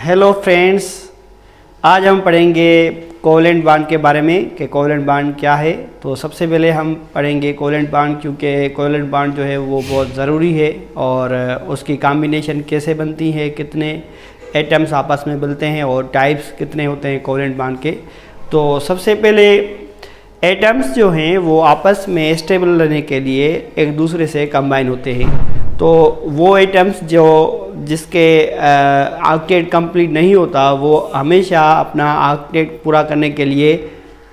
Hello friends, आज हम पढ़ेंगे कोवलेंट बॉन्ड के बारे में कि कोवलेंट बॉन्ड क्या है। तो सबसे पहले हम पढ़ेंगे कोवलेंट बॉन्ड, क्योंकि कोवलेंट बॉन्ड जो है वो बहुत ज़रूरी है और उसकी कॉम्बिनेशन कैसे बनती है, कितने एटम्स आपस में मिलते हैं और टाइप्स कितने होते हैं कोवलेंट बॉन्ड के। तो सबसे पहले एटम्स जो हैं वो आपस में स्टेबल रहने के लिए एक दूसरे से कंबाइन होते हैं। तो वो एटम्स जिसके ऑक्टेट कंप्लीट नहीं होता वो हमेशा अपना ऑक्टेट पूरा करने के लिए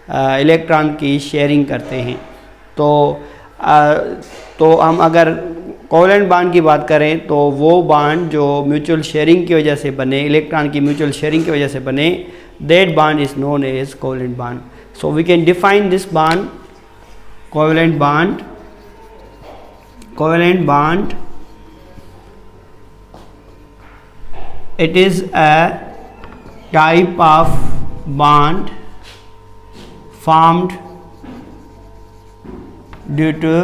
इलेक्ट्रॉन की शेयरिंग करते हैं। तो हम अगर कोवलेंट बॉन्ड की बात करें तो वो बॉन्ड जो म्यूचुअल शेयरिंग की वजह से बने, इलेक्ट्रॉन की म्यूचुअल शेयरिंग की वजह से बने, that bond is known as covalent bond. So we can define this bond, covalent bond. Covalent bond, it is a type of bond formed due to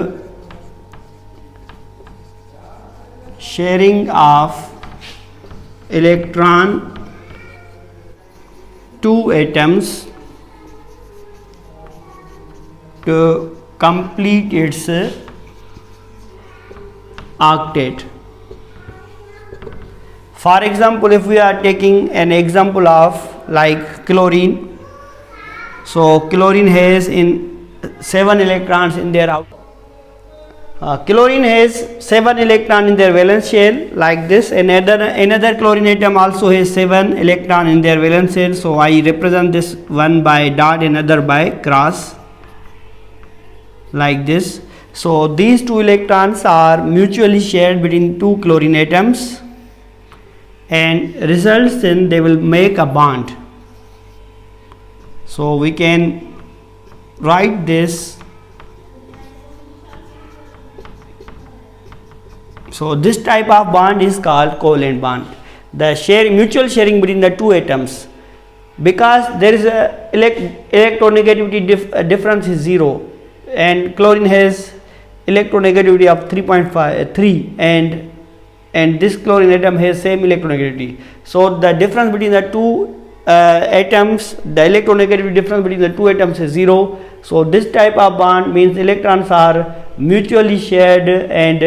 sharing of electron two atoms to complete its octet. For example, if we are taking an example of like chlorine, so chlorine has in 7 electrons in their chlorine has 7 electrons in their valence shell like this. Another chlorine atom also has 7 electrons in their valence shell. So I represent this one by dot, another by cross, like this. So these two electrons are mutually shared between two chlorine atoms and results in they will make a bond. So we can write this. So this type of bond is called covalent bond. The mutual sharing between the two atoms, because there is a electronegativity difference is 0, and chlorine has electronegativity of 3.3 and this chlorine atom has same electronegativity. So the difference between the two atoms, the electronegativity difference between the two atoms is 0. So this type of bond means electrons are mutually shared, and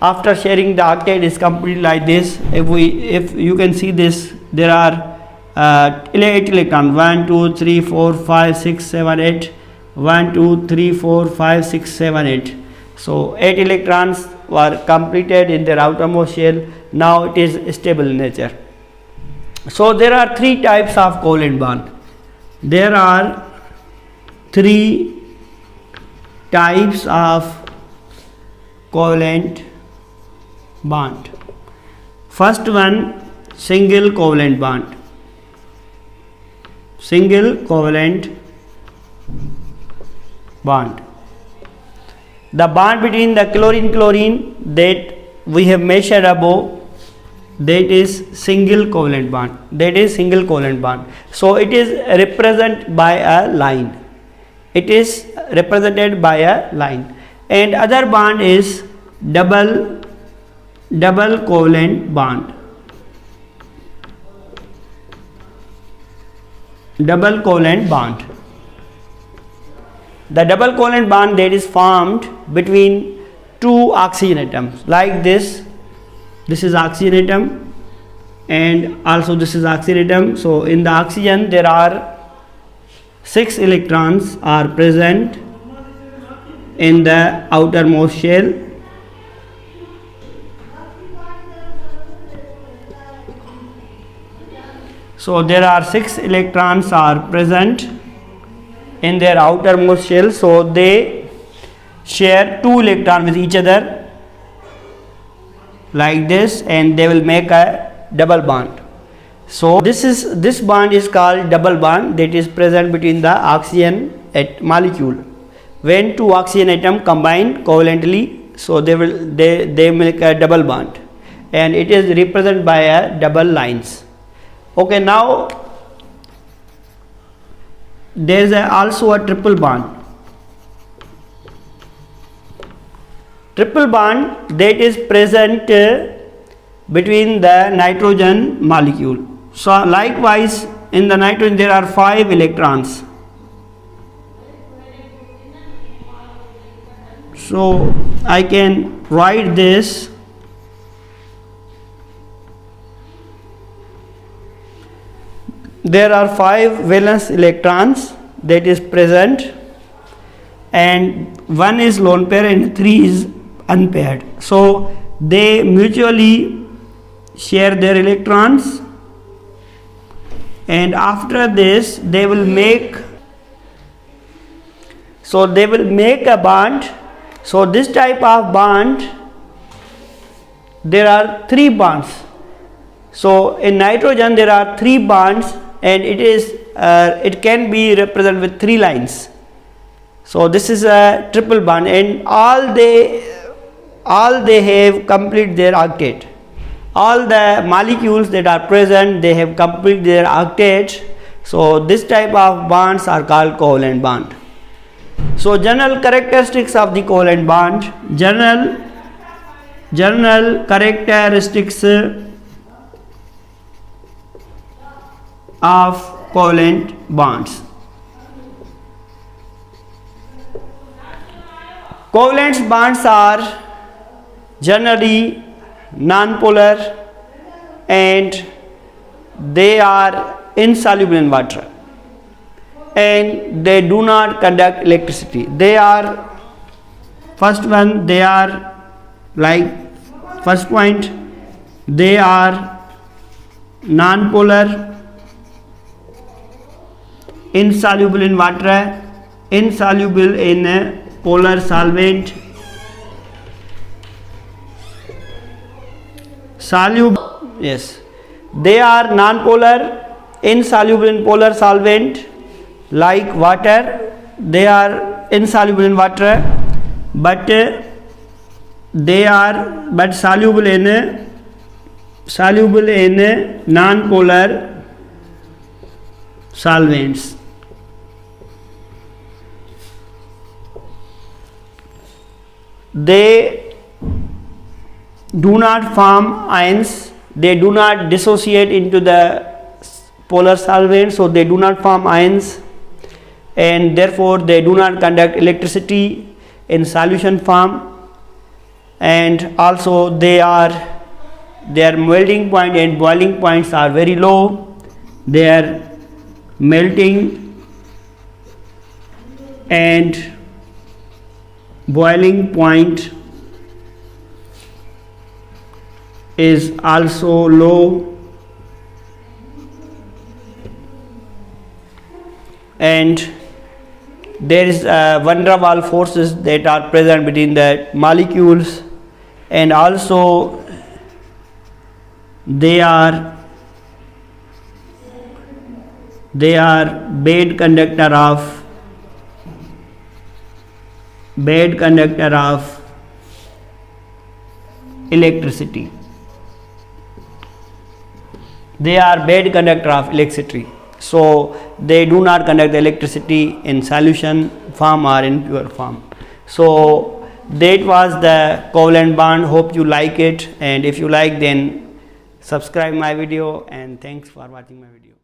after sharing the octet is complete like this. If you can see this, there are 8 electrons, 1 2 3 4 5 6 7 8, 1 2 3 4 5 6 7 8. So 8 electrons were completed in their outermost shell. Now it is stable in nature. So there are 3 types of covalent bond. There are 3 types of covalent bond. First one, single covalent bond. Single covalent bond. The bond between the chlorine that we have measured above, that is single covalent bond. That is single covalent bond. So it is represented by a line. It is represented by a line. And other bond is double covalent bond. Double covalent bond. The double covalent bond that is formed between two oxygen atoms like this. This is oxygen atom and also this is oxygen atom. So in the oxygen there are 6 electrons are present in the outermost shell. So there are 6 electrons are present in their outermost shell. So they share 2 electrons with each other like this, and they will make a double bond. So this bond is called double bond, that is present between the oxygen molecule. When 2 oxygen atoms combine covalently, so they make a double bond, and it is represented by a double lines. Okay, now there is also a triple bond. Triple bond that is present between the nitrogen molecule. So likewise in the nitrogen there are 5 electrons. So I can write this there are 5 valence electrons that is present, and 1 is lone pair and 3 is unpaired. So they mutually share their electrons, and after this they will make a bond. So this type of bond, there are 3 bonds. So in nitrogen there are 3 bonds, and it can be represented with 3 lines. So this is a triple bond, and all they have complete their octet. All the molecules that are present, they have complete their octet. So this type of bonds are called covalent bond. So general characteristics of the covalent bond. General characteristics of covalent bonds. Covalent bonds are generally non-polar, and they are insoluble in water, and they do not conduct electricity. They are, first one, they are like first point, they are non-polar, insoluble in water, insoluble in a polar solvent, soluble, yes, they are non-polar, insoluble in polar solvent like water. They are insoluble in water, but they are soluble in non-polar solvents. They do not form ions, they do not dissociate into the polar solvent, so they do not form ions, and therefore they do not conduct electricity in solution form, and also their melting point and boiling points are very low. Their melting and boiling point is also low, and there is van der Waals forces that are present between the molecules, and also they are bad conductor of electricity. They are bad conductor of electricity, so they do not conduct the electricity in solution form or in pure form. So that was the covalent bond. Hope you like it, and if you like, then subscribe my video, and thanks for watching my video.